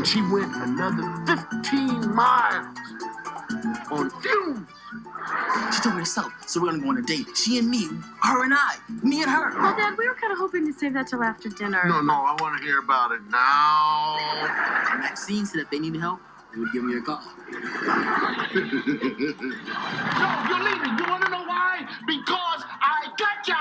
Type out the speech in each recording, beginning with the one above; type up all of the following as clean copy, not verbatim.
and she went another 15 miles on fumes. She told me herself, so we're gonna go on a date. She and me, her and I, me and her. Well, Dad, we were kind of hoping to save that till after dinner. No, I want to hear about it now. Maxine said if they needed help, they would give me a call. No, you're leaving. You want to know why? Because I gotcha.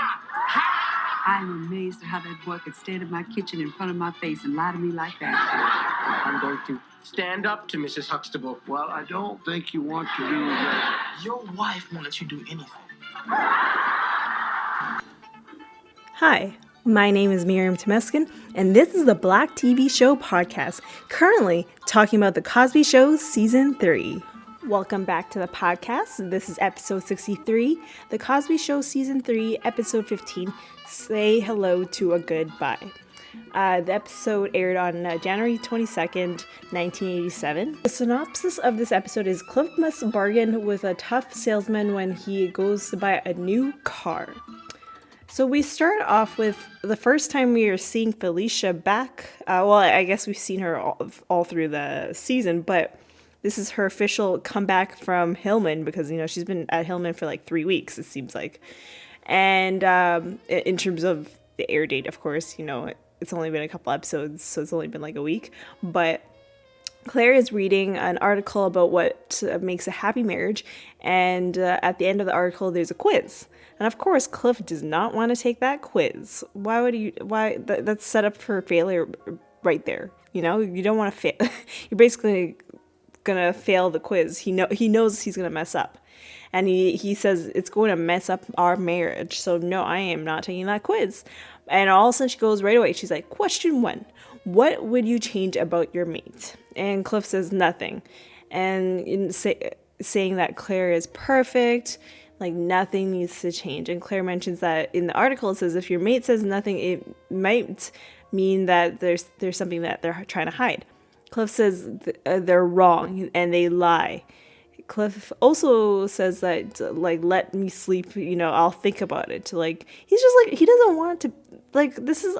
I'm amazed at how that boy could stand in my kitchen in front of my face and lie to me like that. I'm going to stand up to Mrs. Huxtable. Well, I don't think you want to do that. Your wife won't let you do anything. Hi, my name is Miriam, and this is the Black TV Show podcast, currently talking about the Cosby Show Season 3. Welcome back to the podcast. This is episode 63, the Cosby Show Season 3, episode 15, Say Hello to a Goodbye. The episode aired on January 22nd, 1987. The synopsis of this episode is Cliff must bargain with a tough salesman when he goes to buy a new car. So we start off with the first time we are seeing Felicia back. Well, I guess we've seen her all through the season, but this is her official comeback from Hillman because, you know, she's been at Hillman for like 3 weeks, it seems like. And in terms of the air date, of course, you know, it's only been a couple episodes, so it's only been like a week. But Claire is reading an article about what makes a happy marriage, and at the end of the article, there's a quiz. And of course, Cliff does not want to take that quiz. Why would he? That's set up for failure right there. You know, you don't want to fail. You're basically gonna fail the quiz. He knows he's gonna mess up. And he says it's going to mess up our marriage. So no, I am not taking that quiz. And all of a sudden she goes right away. She's like, question 1, what would you change about your mate? And Cliff says nothing. And saying that Claire is perfect, like nothing needs to change. And Claire mentions that in the article it says if your mate says nothing, it might mean that there's something that they're trying to hide. Cliff says they're wrong and they lie. Cliff also says that, like, let me sleep, you know, I'll think about it. Like, he's just like, he doesn't want to, like, this is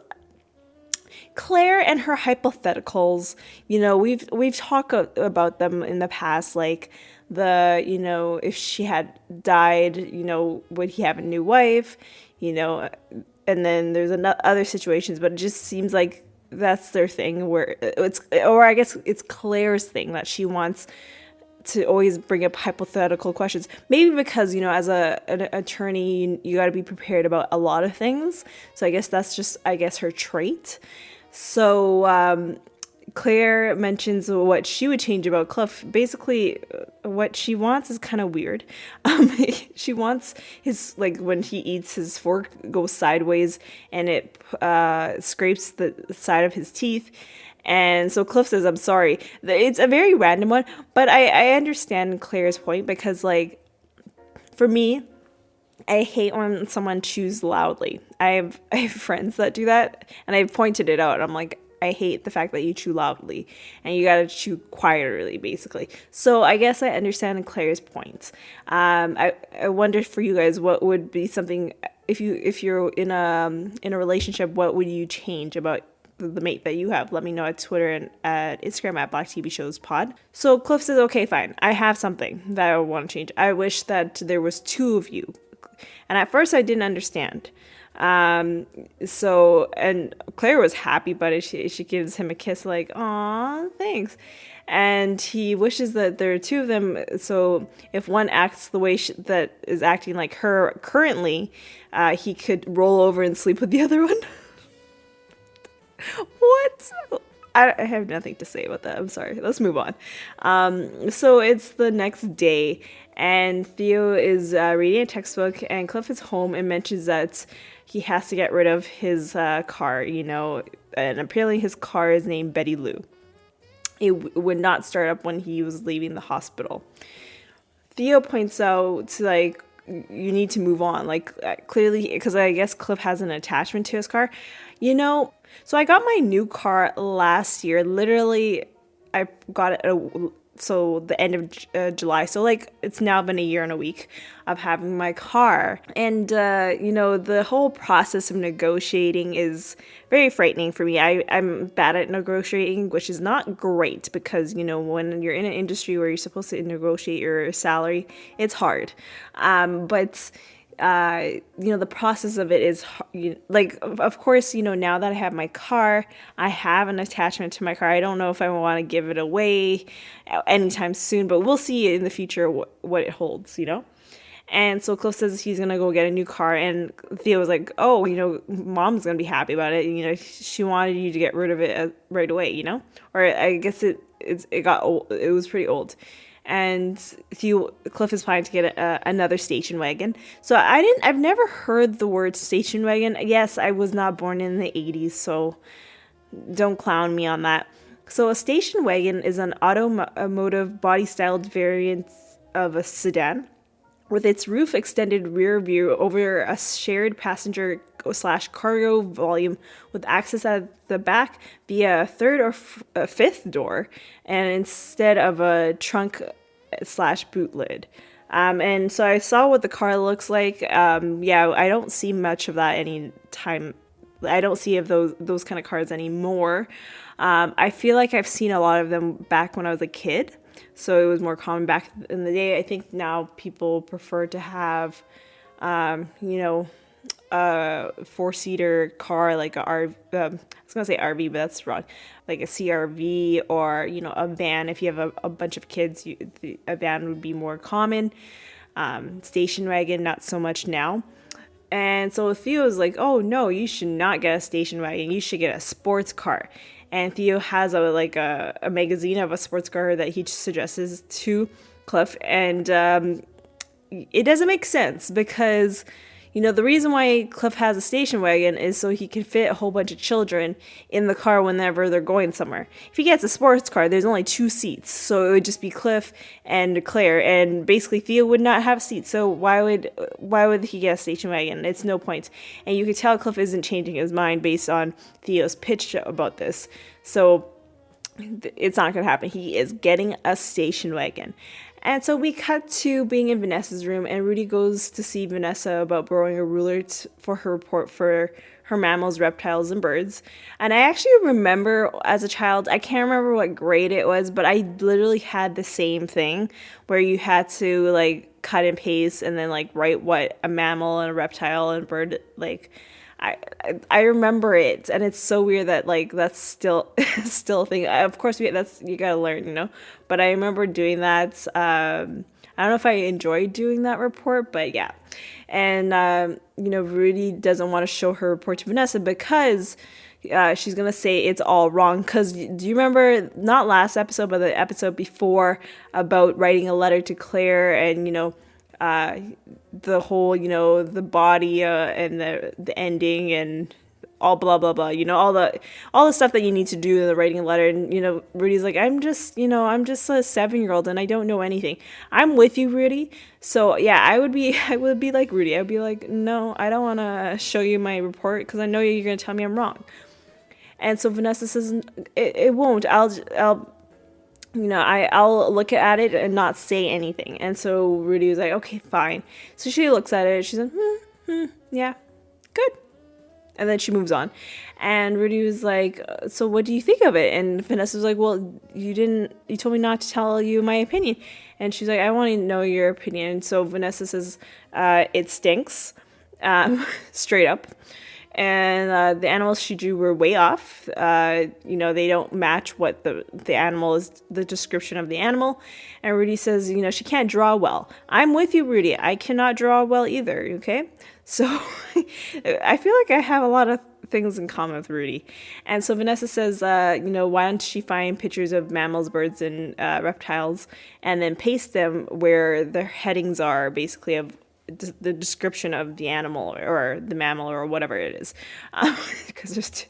Claire and her hypotheticals. You know, we've talked about them in the past, like the, you know, if she had died, you know, would he have a new wife, you know, and then there's other situations, but it just seems like that's their thing where I guess it's Claire's thing that she wants to always bring up hypothetical questions. Maybe because, you know, as an attorney, you got to be prepared about a lot of things. So I guess that's just, her trait. So Claire mentions what she would change about Cliff. Basically, what she wants is kind of weird. She wants his, like, when he eats, his fork goes sideways and it scrapes the side of his teeth. And so Cliff says, I'm sorry. It's a very random one, but I understand Claire's point because, like, for me, I hate when someone chews loudly. I have friends that do that, and I've pointed it out. I'm like, I hate the fact that you chew loudly, and you gotta chew quietly, basically. So I guess I understand Claire's points. I wonder for you guys, what would be something if you're in a relationship, what would you change about the mate that you have? Let me know at Twitter and at Instagram at Black TV Shows Pod. So Cliff says, okay, fine. I have something that I want to change. I wish that there was 2 of you. And at first I didn't understand. So, and Claire was happy, but she gives him a kiss like, aw, thanks. And he wishes that there are 2 of them. So if one acts the way that is acting like her currently, he could roll over and sleep with the other one. What? I have nothing to say about that. I'm sorry. Let's move on. So it's the next day, and Theo is reading a textbook, and Cliff is home and mentions that he has to get rid of his car, you know, and apparently his car is named Betty Lou. It would not start up when he was leaving the hospital. Theo points out, like, you need to move on. Like, clearly, because I guess Cliff has an attachment to his car. You know, so I got my new car last year. Literally, I got it so the end of July. So like it's now been a year and a week of having my car. And, the whole process of negotiating is very frightening for me. I'm bad at negotiating, which is not great because, when you're in an industry where you're supposed to negotiate your salary, it's hard. But the process of it is like, of course, now that I have my car, I have an attachment to my car. I don't know if I want to give it away anytime soon, but we'll see in the future what it holds, And so Cliff says he's going to go get a new car. And Theo was like, oh, mom's going to be happy about it. She wanted you to get rid of it right away, Or I guess it got old. It was pretty old. And Cliff is planning to get another station wagon. So I've never heard the word station wagon. Yes, I was not born in the 80s, so don't clown me on that. So a station wagon is an automotive body-styled variant of a sedan with its roof extended rear view over a shared passenger / cargo volume with access at the back via a third or fifth door, and instead of a trunk / boot lid. And so I saw what the car looks like. I don't see much of that anytime. I don't see those kind of cars anymore. I feel like I've seen a lot of them back when I was a kid. So it was more common back in the day. I think now people prefer to have, a 4-seater car, like I was going to say RV, but that's wrong. Like a CRV or, a van. If you have a bunch of kids, a van would be more common. Station wagon, not so much now. And so Theo was like, oh no, you should not get a station wagon. You should get a sports car. And Theo has a magazine of a sports car that he suggests to Cliff. And it doesn't make sense because, the reason why Cliff has a station wagon is so he can fit a whole bunch of children in the car whenever they're going somewhere. If he gets a sports car, there's only 2 seats. So it would just be Cliff and Claire. And basically Theo would not have seats. So why would he get a station wagon? It's no point. And you could tell Cliff isn't changing his mind based on Theo's pitch about this. So it's not going to happen. He is getting a station wagon. And so we cut to being in Vanessa's room, and Rudy goes to see Vanessa about borrowing a ruler for her report for her mammals, reptiles, and birds. And I actually remember as a child, I can't remember what grade it was, but I literally had the same thing where you had to cut and paste and then write what a mammal and a reptile and bird I remember it, and it's so weird that that's still a thing. Of course, you gotta learn, But I remember doing that. I don't know if I enjoyed doing that report, but yeah. And Rudy doesn't want to show her report to Vanessa because she's gonna say it's all wrong. Because do you remember not last episode, but the episode before about writing a letter to Claire and the whole, the body and the ending and all blah blah blah, all the stuff that you need to do in the writing a letter. And Rudy's like, I'm just a 7-year-old and I don't know anything. I'm with you, Rudy. So yeah, I would be like Rudy. I'd be like, no, I don't want to show you my report because I know you're gonna tell me I'm wrong. And so Vanessa says, it won't. I'll look at it and not say anything. And so Rudy was like, okay, fine. So she looks at it. She's like, yeah, good. And then she moves on. And Rudy was like, so what do you think of it? And Vanessa was like, well, you told me not to tell you my opinion. And she's like, I want to know your opinion. So Vanessa says, it stinks, straight up. And the animals she drew were way off. They don't match what the animal is, the description of the animal. And Rudy says, she can't draw well. I'm with you, Rudy. I cannot draw well either, okay? So I feel like I have a lot of things in common with Rudy. And so Vanessa says, why don't she find pictures of mammals, birds, and reptiles and then paste them where their headings are, basically, of the description of the animal or the mammal or whatever it is, because there's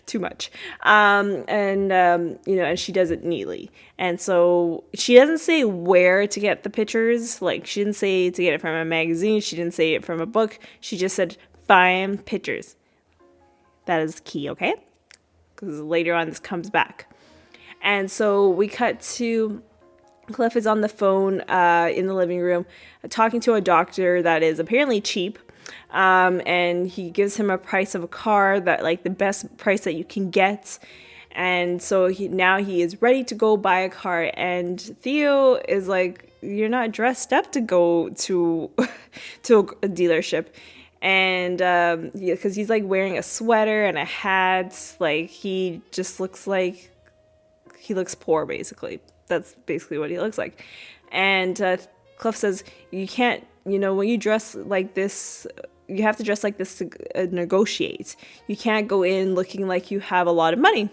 too much. And she does it neatly. And so she doesn't say where to get the pictures. She didn't say to get it from a magazine. She didn't say it from a book. She just said, find pictures. That is key, okay? Because later on this comes back. And so we cut to Cliff is on the phone in the living room talking to a doctor that is apparently cheap. And he gives him a price of a car that like the best price that you can get. And so now he is ready to go buy a car. And Theo is like, you're not dressed up to go to to a dealership. And because he's like wearing a sweater and a hat, like he just looks like he looks poor, basically. That's basically what he looks like. And Cliff says, you can't, when you dress like this, you have to dress like this to negotiate. You can't go in looking like you have a lot of money.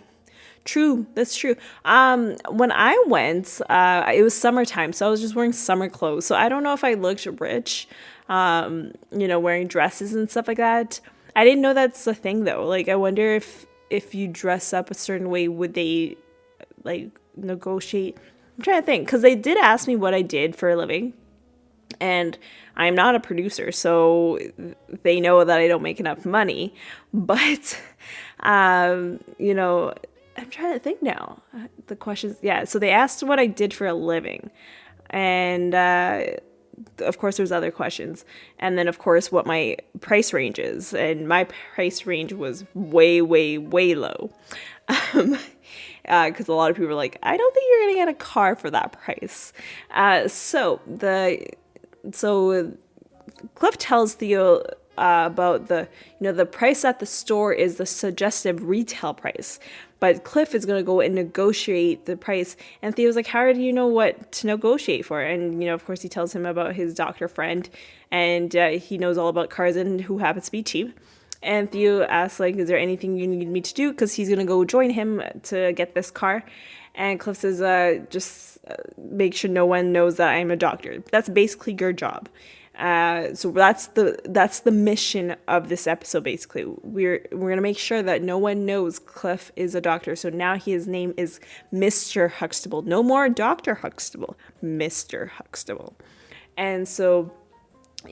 True, that's true. When I went, it was summertime, so I was just wearing summer clothes. So I don't know if I looked rich, wearing dresses and stuff like that. I didn't know that's a thing though. Like, I wonder if you dress up a certain way, would they like negotiate? I'm trying to think, because they did ask me what I did for a living, and I'm not a producer, so they know that I don't make enough money. But I'm trying to think now. The questions, yeah. So they asked what I did for a living, and of course there's other questions, and then of course what my price range is, and my price range was way, way, way low. Because a lot of people are like, I don't think you're gonna get a car for that price. So Cliff tells Theo about the price at the store is the suggestive retail price, but Cliff is gonna go and negotiate the price. And Theo's like, how do you know what to negotiate for? And of course he tells him about his doctor friend, and he knows all about cars and who happens to be cheap. And Theo asks, like, is there anything you need me to do? Because he's going to go join him to get this car. And Cliff says, just make sure no one knows that I'm a doctor. That's basically your job. So that's the mission of this episode, basically. We're going to make sure that no one knows Cliff is a doctor. So now his name is Mr. Huxtable. No more Dr. Huxtable. Mr. Huxtable. And so...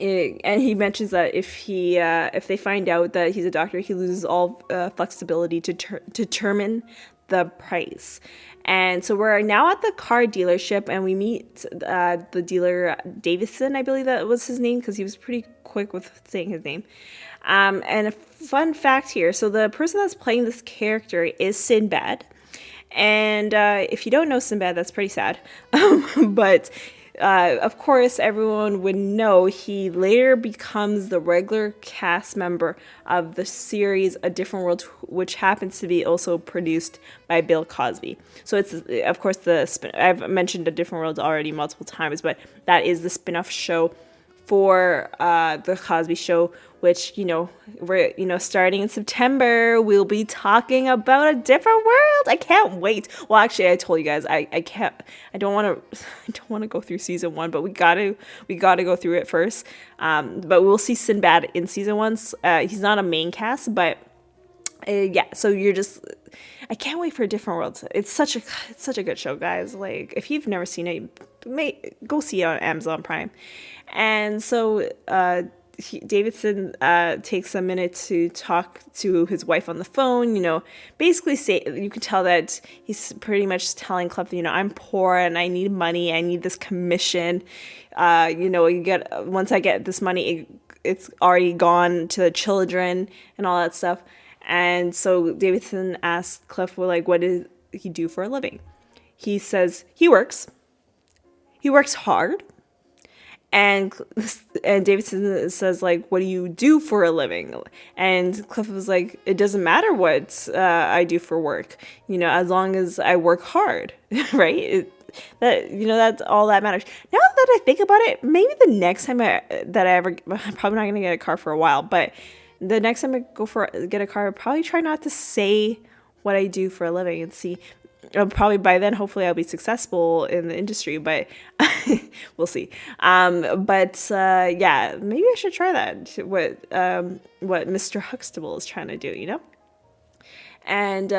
and he mentions that if they find out that he's a doctor, he loses all flexibility to determine the price. And so we're now at the car dealership, and we meet the dealer, Davidson, I believe that was his name, because he was pretty quick with saying his name. And a fun fact here, so the person that's playing this character is Sinbad. And if you don't know Sinbad, that's pretty sad. But... of course, everyone would know he later becomes the regular cast member of the series A Different World, which happens to be also produced by Bill Cosby. So it's, of course, I've mentioned A Different World already multiple times, but that is the spin-off show for the Cosby Show, which, we're, starting in September, we'll be talking about A Different World. I can't wait. Well, actually, I told you guys, I don't want to go through season 1, but we gotta go through it first. But we'll see Sinbad in season 1. He's not a main cast, but yeah, so I can't wait for A Different World. It's such a good show, guys. Like, if you've never seen it, go see it on Amazon Prime. And so Davidson takes a minute to talk to his wife on the phone, basically you can tell that he's pretty much telling Cliff, I'm poor and I need money. I need this commission. Once I get this money, it's already gone to the children and all that stuff. And so Davidson asks Cliff, well, like, what does he do for a living? He says he works hard. And Davidson says, like, what do you do for a living? And Cliff was like, it doesn't matter what I do for work, as long as I work hard, right? That's all that matters. Now that I think about it, maybe the next time I'm probably not going to get a car for a while, but the next time I get a car, I'll probably try not to say what I do for a living and see. Probably by then, hopefully, I'll be successful in the industry, but we'll see. Yeah, maybe I should try that. What Mr. Huxtable is trying to do, And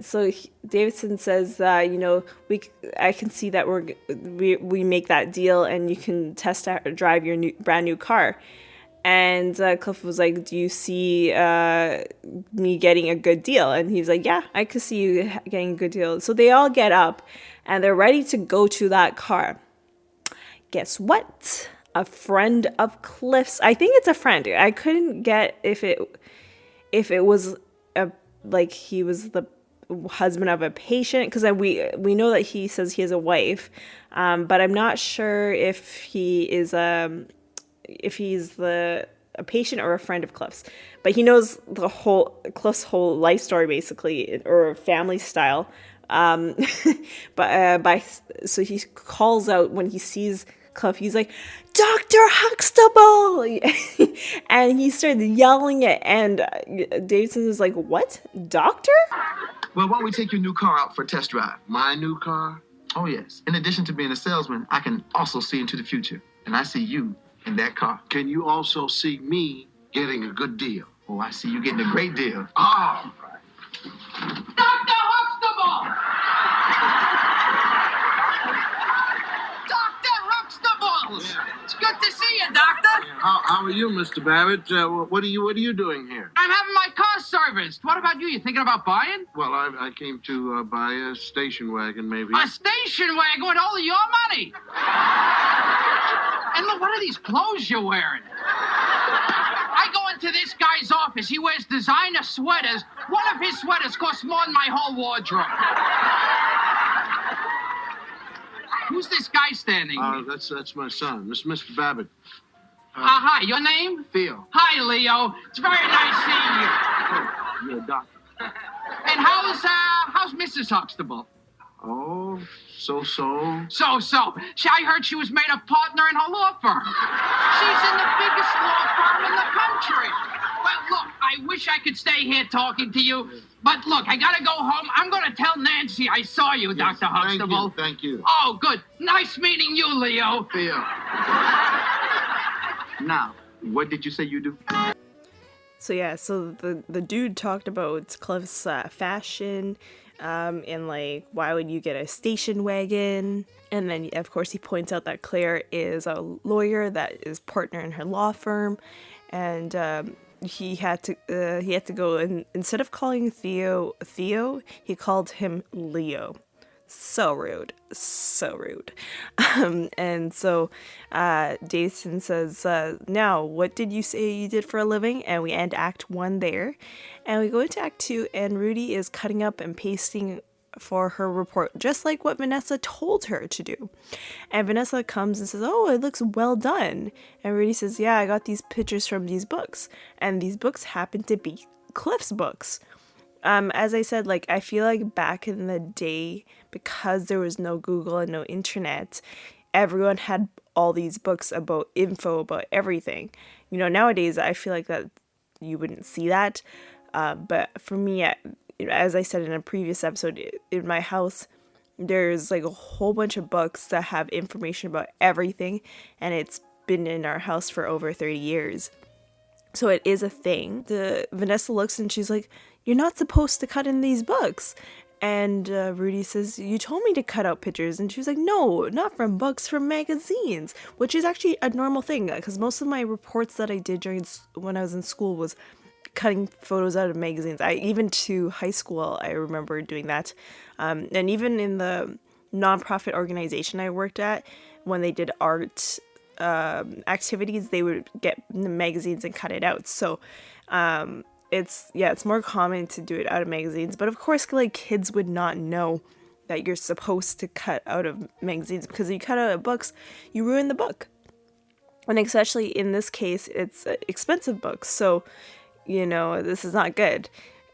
so Davidson says, I can see that we make that deal, and you can drive your brand new car. And Cliff was like, do you see me getting a good deal? And he was like, yeah, I could see you getting a good deal. So they all get up and they're ready to go to that car. Guess what? A friend of Cliff's. I think it's a friend. I couldn't get if it was like he was the husband of a patient, because we know that he says he has a wife, but I'm not sure if he's a patient or a friend of Cliff's. But he knows Cliff's whole life story basically, or family style. So he calls out when he sees Cliff. He's like, Dr. Huxtable! And he started yelling it, and Davidson was like, what? Doctor? Well, why don't we take your new car out for a test drive? My new car? Oh, yes. In addition to being a salesman, I can also see into the future. And I see you in that car. Can you also see me getting a good deal? Oh, I see you getting a great deal. Oh, Dr. Huxtable! Dr. Huxtable! Yeah. It's good to see you, Doctor. How are you, Mr. Babbitt? What are you doing here? I'm having my car serviced. What about you? You thinking about buying? Well, I came to buy a station wagon, maybe. A station wagon with all of your money. And look, what are these clothes you're wearing? I go into this guy's office. He wears designer sweaters. One of his sweaters costs more than my whole wardrobe. Who's this guy standing? That's my son. This is Mr. Babbitt. Hi, your name? Theo. Hi, Leo. It's very nice seeing you. Oh, you're a doctor. And how's Mrs. Huxtable? Oh, so. So. I heard she was made a partner in her law firm. She's in the biggest law firm in the country. Well, look, I wish I could stay here talking to you. But look, I gotta go home. I'm gonna tell Nancy I saw you, Yes, Dr. Huxtable. Thank you. Oh, good. Nice meeting you, Leo. Theo. Now, what did you say you do? So yeah, so the dude talked about Cliff's fashion, and like, why would you get a station wagon? And then of course he points out that Claire is a lawyer that is partner in her law firm, and he had to go, and instead of calling Theo, he called him Leo. So rude. And so Jason says, now, what did you say you did for a living? And we end Act 1 there. And we go into Act 2, and Rudy is cutting up and pasting for her report, just like what Vanessa told her to do. And Vanessa comes and says, oh, it looks well done. And Rudy says, yeah, I got these pictures from these books. And these books happen to be Cliff's books. As I said, like, I feel like back in the day, because there was no Google and no internet, everyone had all these books about info about everything. You know, nowadays, I feel like that you wouldn't see that. But for me, as I said in a previous episode, in my house, there's like a whole bunch of books that have information about everything. And it's been in our house for over 30 years. So it is a thing. Vanessa looks and she's like, you're not supposed to cut in these books. And Rudy says, you told me to cut out pictures. And she was like, no, not from books, from magazines, which is actually a normal thing, because most of my reports that I did when I was in school was cutting photos out of magazines. Even to high school, I remember doing that. And even in the nonprofit organization I worked at, when they did art activities, they would get the magazines and cut it out. So it's more common to do it out of magazines, but of course, like, kids would not know that you're supposed to cut out of magazines, because if you cut out of books, you ruin the book. And especially in this case, it's expensive books, so you know this is not good.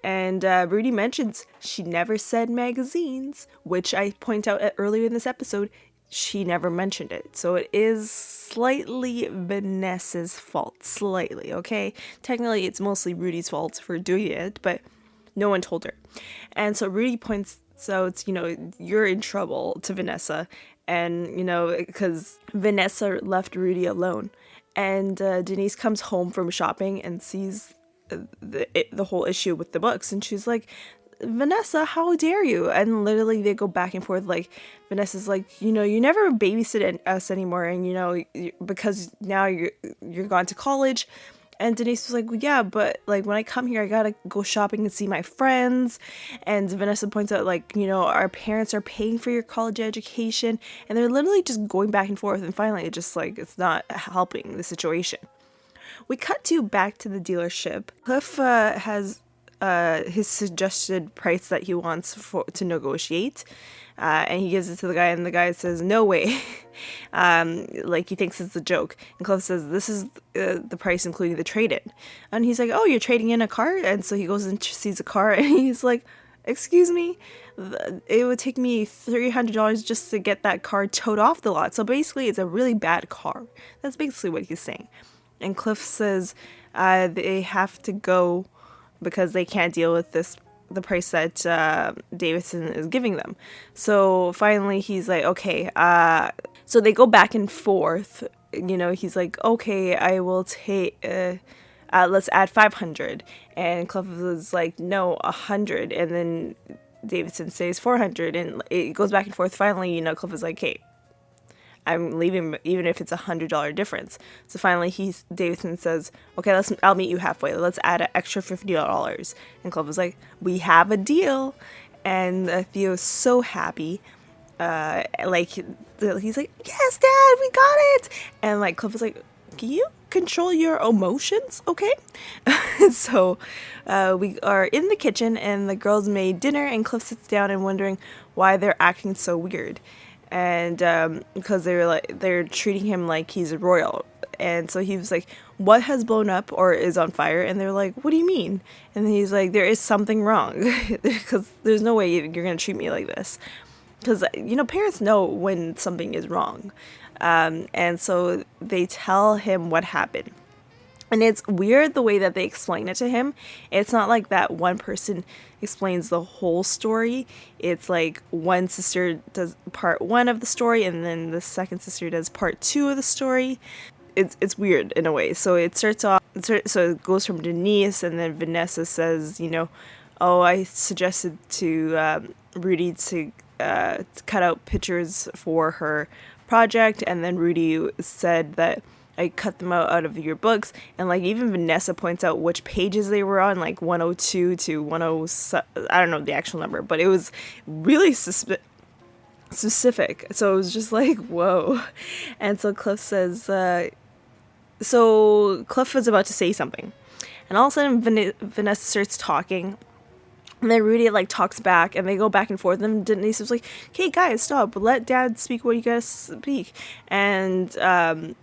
And Rudy mentions she never said magazines, which I point out earlier in this episode. She never mentioned it. So it is slightly Vanessa's fault. Slightly, okay? Technically, it's mostly Rudy's fault for doing it, but no one told her. And so Rudy points out, you're in trouble to Vanessa. And, because Vanessa left Rudy alone. And Denise comes home from shopping and sees the whole issue with the books. And she's like, Vanessa, how dare you? And literally they go back and forth. Like, Vanessa's like, you never babysit us anymore, and because now you're gone to college. And Denise was like, well, yeah, but like when I come here, I gotta go shopping and see my friends. And Vanessa points out, like, our parents are paying for your college education, and they're literally just going back and forth. And finally, it just like, it's not helping the situation. We cut back to the dealership. Cliff has his suggested price that he wants to negotiate. And he gives it to the guy, and the guy says, no way. Like, he thinks it's a joke. And Cliff says, this is the price including the trade-in. And he's like, oh, you're trading in a car? And so he goes and sees a car, and he's like, excuse me? It would take me $300 just to get that car towed off the lot. So basically, it's a really bad car. That's basically what he's saying. And Cliff says they have to go because they can't deal with the price that Davidson is giving them. So finally he's like, okay. So they go back and forth. He's like, okay, I will take, let's add 500. And Cliff is like, no, 100. And then Davidson says 400. And it goes back and forth. Finally, Cliff is like, hey, I'm leaving even if it's $100 difference. So finally Davidson says, okay, I'll meet you halfway. Let's add an extra $50. And Cliff was like, we have a deal. And Theo's so happy. He's like, yes, Dad, we got it. And like Cliff was like, can you control your emotions? Okay. So we are in the kitchen, and the girls made dinner, and Cliff sits down and wondering why they're acting so weird. And because they're treating him like he's a royal. And so he was like, what has blown up or is on fire? And they're like, what do you mean? And then he's like, there is something wrong, because there's no way you're going to treat me like this. Because, parents know when something is wrong. And so they tell him what happened. And it's weird the way that they explain it to him. It's not like that one person explains the whole story. It's like one sister does part 1 of the story, and then the second sister does part 2 of the story. It's weird in a way. So it starts off, so it goes from Denise, and then Vanessa says, oh, I suggested to Rudy to cut out pictures for her project, and then Rudy said that I cut them out of your books. And like even Vanessa points out which pages they were on, like 102 to 107, I don't know the actual number, but it was really specific. So it was just like, whoa. And so Cliff says, so Cliff was about to say something, and all of a sudden Vanessa starts talking. And then Rudy talks back, and they go back and forth. And Denise was like, "Okay, guys, stop! Let Dad speak what you guys speak." And so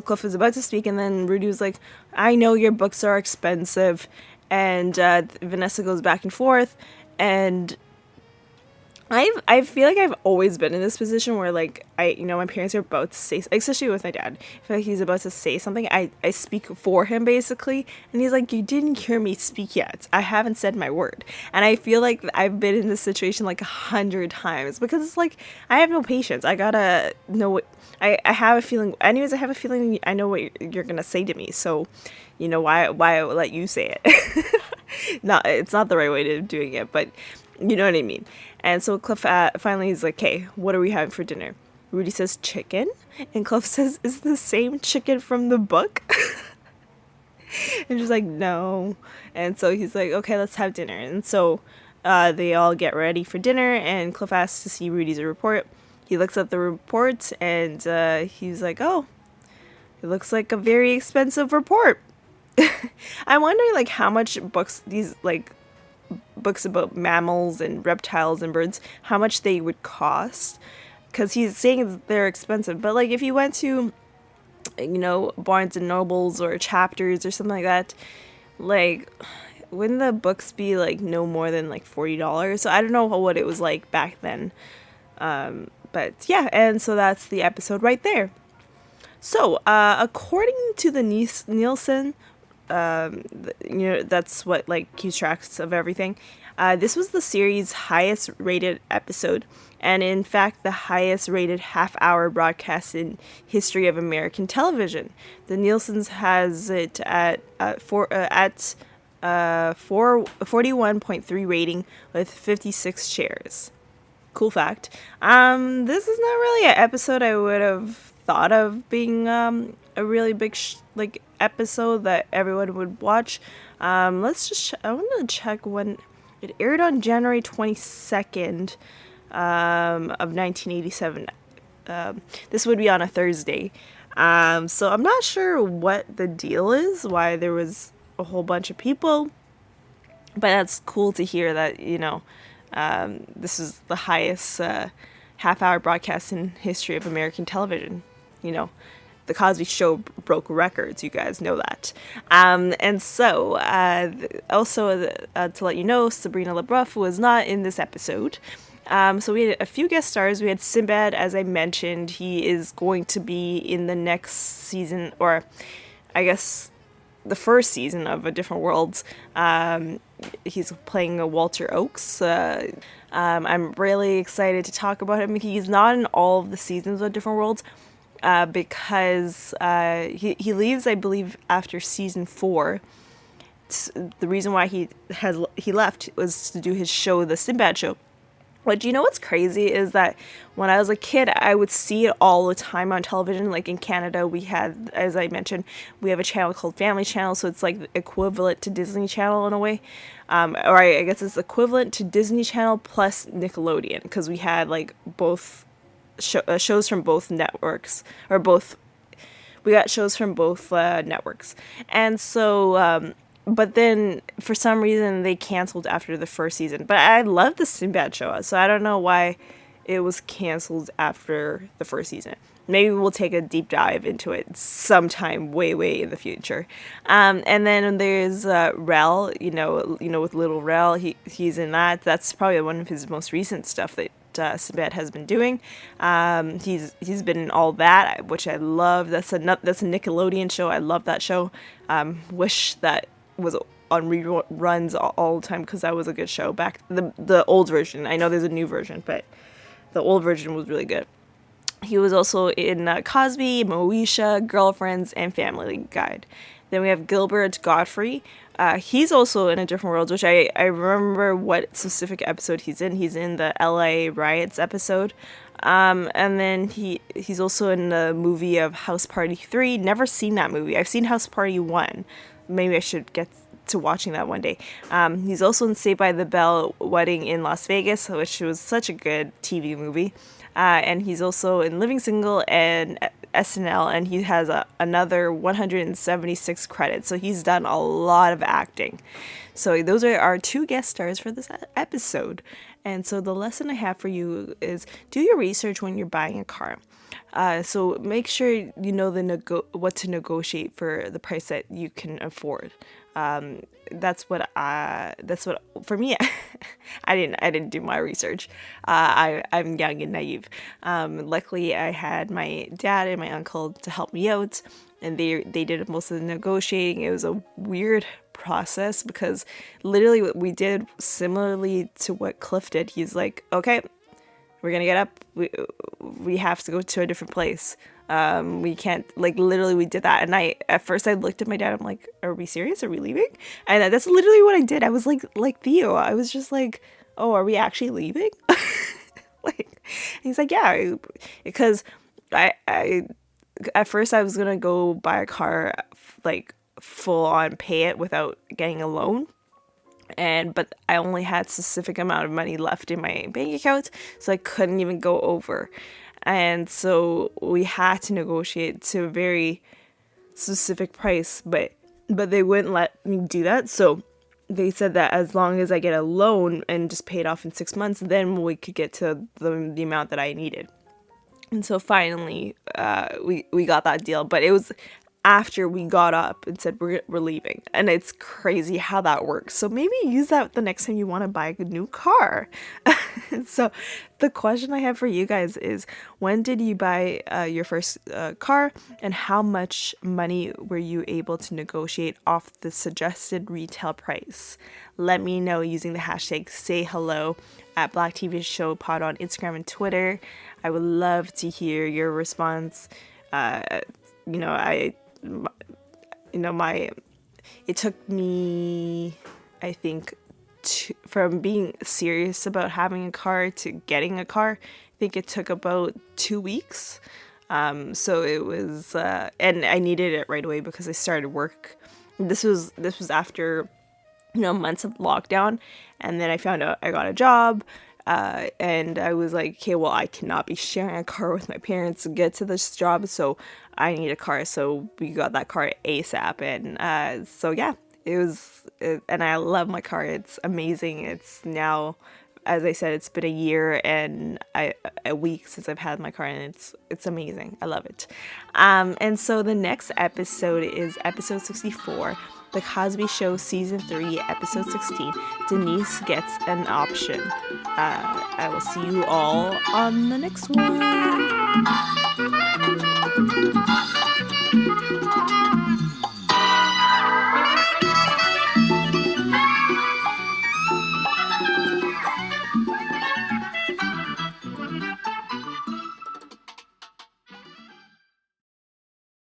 Cliff is about to speak, and then Rudy was like, I know your books are expensive. And Vanessa goes back and forth, and I feel like I've always been in this position where my parents are about to say, especially with my dad, I feel like he's about to say something, I speak for him basically, and he's like, you didn't hear me speak yet, I haven't said my word. And I feel like I've been in this situation 100 times, because it's like, I have no patience. I gotta know what, I have a feeling, anyways, I have a feeling I know what you're gonna say to me, so why I will let you say it. It's not the right way of doing it, but you know what I mean. And so Cliff finally is like, hey, what are we having for dinner? Rudy says chicken, and Cliff says, is the same chicken from the book? And she's like, no. And so he's like, okay, let's have dinner. And so they all get ready for dinner, and Cliff asks to see Rudy's report. He looks at the report, and he's like, oh, it looks like a very expensive report. I'm wondering how much books about mammals and reptiles and birds, how much they would cost, because he's saying they're expensive. But if you went to Barnes and Nobles or Chapters or something like that, wouldn't the books be no more than $40? So I don't know what it was like back then, but yeah. And so that's the episode right there. So according to the Nielsen, that's what keeps tracks of everything. This was the series' highest rated episode, and in fact the highest rated half-hour broadcast in history of American television. The Nielsen's has it at 41.3 rating with 56 shares. Cool fact. This is not really an episode I would have thought of being a really big episode that everyone would watch. I want to check when it aired on January 22nd of 1987. This would be on a Thursday. So I'm not sure what the deal is, why there was a whole bunch of people, but that's cool to hear that, this is the highest half-hour broadcast in history of American television. The Cosby Show broke records, you guys know that. And so, also to let you know, Sabrina LaBeouf was not in this episode. So we had a few guest stars. We had Sinbad, as I mentioned. He is going to be in the next season, or I guess the first season of A Different World. He's playing Walter Oakes. I'm really excited to talk about him. He's not in all of the seasons of Different Worlds because he leaves, I believe, after season 4. The reason why he left was to do his show, The Sinbad Show. But you know what's crazy is that when I was a kid, I would see it all the time on television. Like in Canada, we had, as I mentioned, we have a channel called Family Channel, so it's like equivalent to Disney Channel in a way. Or I guess it's equivalent to Disney Channel plus Nickelodeon, because we had like both shows from both networks, or both. We got shows from both networks, and so. But then, for some reason, they canceled after the first season. But I love the Sinbad show, so I don't know why it was canceled after the first season. Maybe we'll take a deep dive into it sometime way, way in the future. And then there's Rel, with Little Rel. He's in that. That's probably one of his most recent stuff that Sinbad has been doing. He's been in All That, which I love. That's a Nickelodeon show. I love that show. Wish that was on reruns all the time, because that was a good show back the old version. I know there's a new version, but the old version was really good. He was also in Cosby, Moesha, Girlfriends, and Family Guide. Then we have Gilbert Gottfried. He's also in A Different World, which I remember what specific episode he's in. He's in the LA riots episode. And then he's also in the movie of House Party 3. Never seen that movie. I've seen House Party 1. Maybe I should get to watching that one day. He's also in Saved by the Bell, Wedding in Las Vegas, which was such a good TV movie. And he's also in Living Single and SNL, and he has another 176 credits. So he's done a lot of acting. So those are our 2 guest stars for this episode. And so the lesson I have for you is do your research when you're buying a car. So make sure you know what to negotiate for the price that you can afford. That's what for me. I didn't do my research. I'm young and naive. Luckily, I had my dad and my uncle to help me out, and they did most of the negotiating. It was a weird process because literally what we did, similarly to what Cliff did. He's like, okay, we're gonna get up. We have to go to a different place. We can't, literally we did that. And at first I looked at my dad, I'm like, are we serious? Are we leaving? And that's literally what I did. I was like Theo. I was just like, oh, are we actually leaving? He's like, yeah, because I at first I was gonna go buy a car, full on pay it without getting a loan. But I only had a specific amount of money left in my bank account, so I couldn't even go over. And so we had to negotiate to a very specific price, but they wouldn't let me do that. So they said that as long as I get a loan and just pay it off in 6 months, then we could get to the amount that I needed. And so finally, we got that deal, but it was after we got up and said we're leaving. And it's crazy how that works. So maybe use that the next time you want to buy a new car. So the question I have for you guys is, when did you buy your first car, and how much money were you able to negotiate off the suggested retail price? Let me know using the hashtag sayhello at Black TV Show Pod on Instagram and Twitter. I would love to hear your response. My it took me, I think, from being serious about having a car to getting a car, I think it took about 2 weeks. So it was, and I needed it right away because I started work. This was after, months of lockdown, and then I found out I got a job, and I was like, okay, well, I cannot be sharing a car with my parents to get to this job, so I need a car. So we got that car ASAP, and so yeah, and I love my car. It's amazing. It's now, as I said, it's been a year and a week since I've had my car, and it's amazing. I love it. And so the next episode is episode 64, The Cosby Show Season 3, episode 16, Denise Gets an Option. I will see you all on the next one.